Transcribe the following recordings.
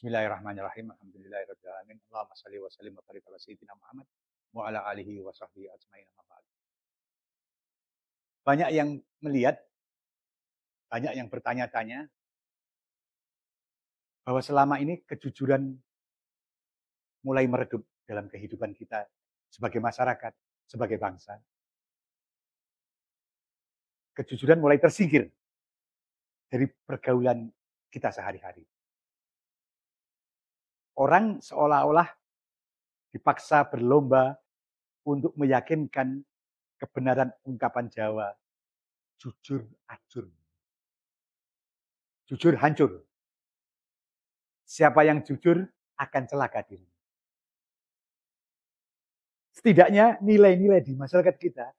Bismillahirrahmanirrahim. Alhamdulillahirabbil alamin. Allahumma shalli wa sallim wa barik ala sayyidina Muhammad wa ala alihi wa sahbihi ajmain. Banyak yang melihat, banyak yang bertanya-tanya bahwa selama ini kejujuran mulai meredup dalam kehidupan kita sebagai masyarakat, sebagai bangsa. Kejujuran mulai tersingkir dari pergaulan kita sehari-hari. Orang seolah-olah dipaksa berlomba untuk meyakinkan kebenaran ungkapan Jawa, jujur ajur. Jujur hancur. Siapa yang jujur akan celaka diri. Setidaknya nilai-nilai di masyarakat kita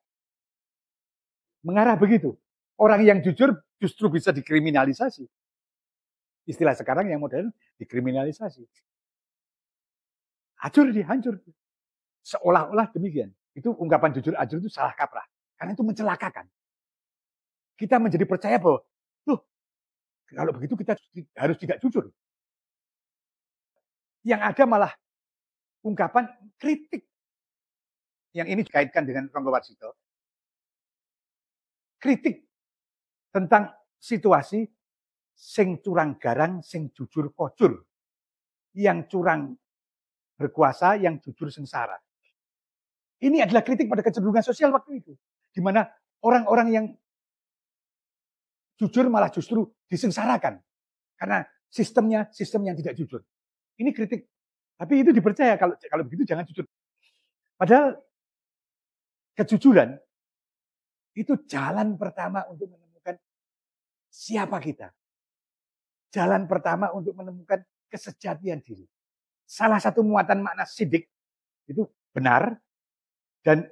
mengarah begitu. Orang yang jujur justru bisa dikriminalisasi. Istilah sekarang yang modern dikriminalisasi. Hancur. Seolah-olah demikian. Itu ungkapan jujur ajur itu salah kaprah. Karena itu mencelakakan. Kita menjadi percaya bahwa, loh, kalau begitu kita harus tidak jujur. Yang ada malah ungkapan kritik. Yang ini dikaitkan dengan Ronggo Warsito. Kritik tentang situasi sing curang garang, sing jujur kocur. Yang curang berkuasa, yang jujur sengsara. Ini adalah kritik pada kecenderungan sosial waktu itu. Di mana orang-orang yang jujur malah justru disengsarakan. Karena sistemnya sistem yang tidak jujur. Ini kritik. Tapi itu dipercaya, kalau begitu jangan jujur. Padahal kejujuran itu jalan pertama untuk menemukan siapa kita. Jalan pertama untuk menemukan kesejatian diri. Salah satu muatan makna sidik itu benar, dan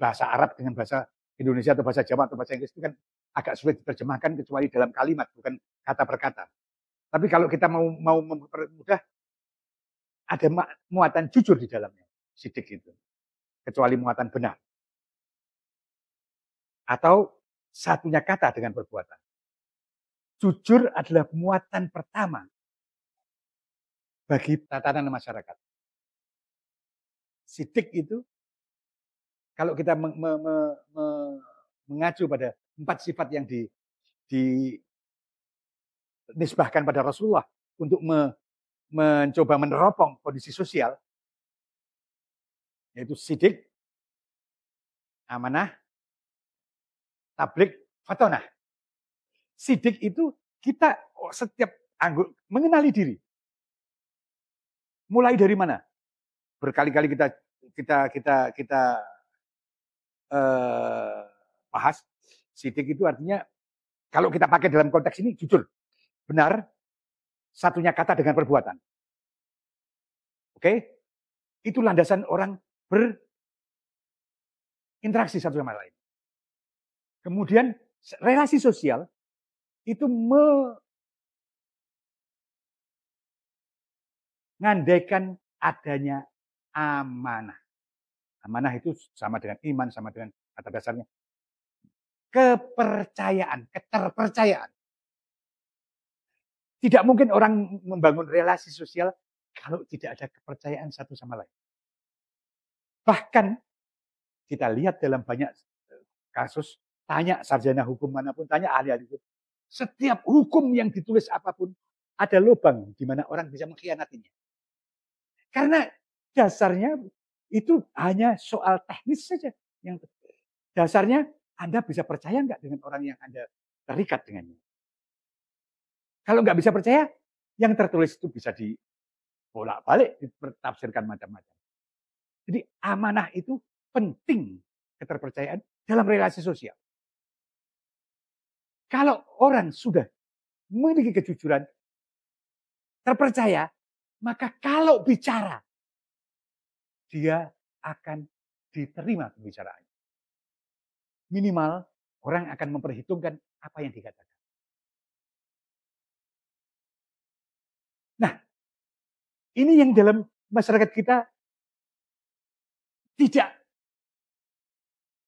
bahasa Arab dengan bahasa Indonesia atau bahasa Jawa atau bahasa Inggris itu kan agak sulit diterjemahkan kecuali dalam kalimat, bukan kata per kata. Tapi kalau kita mau mempermudah, ada muatan jujur di dalamnya, sidik itu. Kecuali muatan benar. Atau satunya kata dengan perbuatan. Jujur adalah muatan pertama bagi tatanan masyarakat. Sidik itu, kalau kita mengacu pada 4 sifat yang dinisbahkan pada Rasulullah untuk mencoba meneropong kondisi sosial, yaitu sidik, amanah, tablik, fatonah. Sidik itu kita setiap anggota mengenali diri. Mulai dari mana? Berkali-kali kita bahas. Sidik itu artinya kalau kita pakai dalam konteks ini jujur, benar, satunya kata dengan perbuatan. Oke? Itu landasan orang berinteraksi satu sama lain. Kemudian relasi sosial itu mengandaikan adanya amanah. Amanah itu sama dengan iman, sama dengan kata dasarnya kepercayaan, keterpercayaan. Tidak mungkin orang membangun relasi sosial kalau tidak ada kepercayaan satu sama lain. Bahkan kita lihat dalam banyak kasus, tanya sarjana hukum manapun, tanya ahli-ahli hukum. Setiap hukum yang ditulis apapun, ada lubang di mana orang bisa mengkhianatinya. Karena dasarnya itu hanya soal teknis saja. Yang dasarnya Anda bisa percaya nggak dengan orang yang Anda terikat dengannya. Kalau nggak bisa percaya, yang tertulis itu bisa dibolak-balik, ditafsirkan macam-macam. Jadi amanah itu penting, keterpercayaan dalam relasi sosial. Kalau orang sudah memiliki kejujuran, terpercaya, maka kalau bicara, dia akan diterima pembicaraannya. Minimal orang akan memperhitungkan apa yang dikatakan. Nah, ini yang dalam masyarakat kita tidak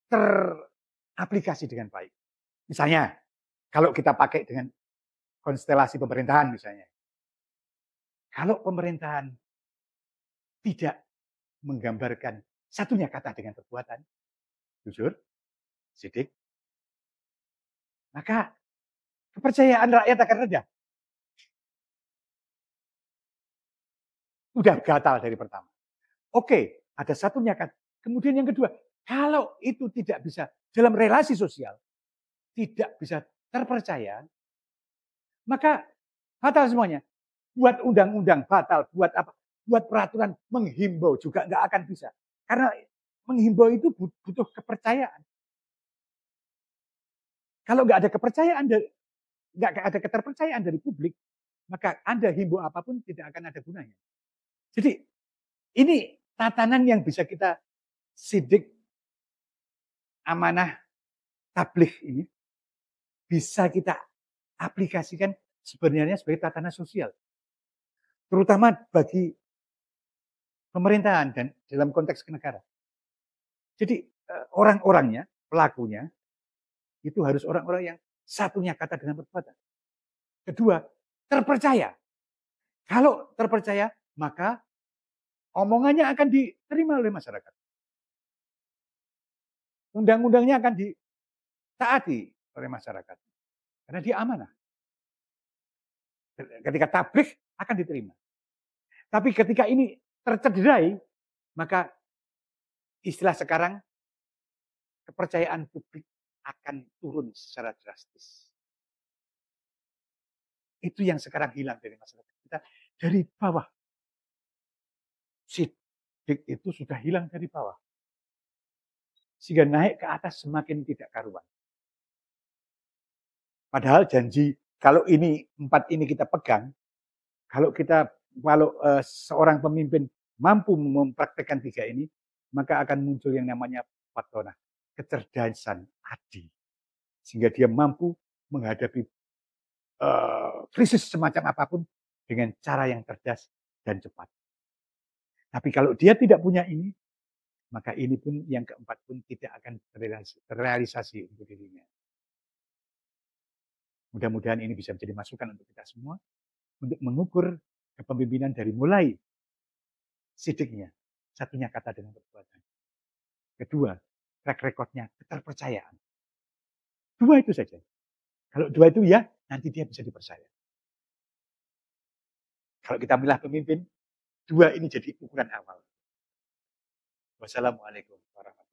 teraplikasi dengan baik. Misalnya, kalau kita pakai dengan konstelasi pemerintahan misalnya. Kalau pemerintahan tidak menggambarkan satunya kata dengan perbuatan, jujur, sidik, maka kepercayaan rakyat akan rendah. Udah gatal dari pertama. Oke, ada satunya kan. Kemudian yang kedua, kalau itu tidak bisa dalam relasi sosial, tidak bisa terpercaya, maka batal semuanya. Buat undang-undang batal, buat apa? Buat peraturan menghimbau juga nggak akan bisa. Karena menghimbau itu butuh kepercayaan. Kalau nggak ada kepercayaan, nggak ada keterpercayaan dari publik, maka Anda himbau apapun tidak akan ada gunanya. Jadi ini tatanan yang bisa kita sidik amanah tabligh ini bisa kita aplikasikan sebenarnya sebagai tatanan sosial. Terutama bagi pemerintahan dan dalam konteks negara. Jadi orang-orangnya, pelakunya, itu harus orang-orang yang satunya kata dengan perbuatan. Kedua, terpercaya. Kalau terpercaya, maka omongannya akan diterima oleh masyarakat. Undang-undangnya akan ditaati oleh masyarakat. Karena dia amanah. Ketika tabligh akan diterima. Tapi ketika ini tercederai, maka istilah sekarang kepercayaan publik akan turun secara drastis. Itu yang sekarang hilang dari masyarakat kita dari bawah. Sidik itu sudah hilang dari bawah. Sehingga naik ke atas semakin tidak karuan. Padahal janji kalau ini 4 ini kita pegang, kalau seorang pemimpin mampu mempraktekkan 3 ini, maka akan muncul yang namanya patona, kecerdasan adi. Sehingga dia mampu menghadapi krisis semacam apapun dengan cara yang cerdas dan cepat. Tapi kalau dia tidak punya ini, maka ini pun yang keempat pun tidak akan terrealisasi untuk dirinya. Mudah-mudahan ini bisa menjadi masukan untuk kita semua untuk mengukur kepemimpinan dari mulai sidiknya, satunya kata dengan perbuatan. Kedua, track recordnya keterpercayaan. 2 itu saja. Kalau 2 itu ya, nanti dia bisa dipercaya. Kalau kita milah pemimpin, 2 ini jadi ukuran awal. Wassalamualaikum warahmatullahi wabarakatuh.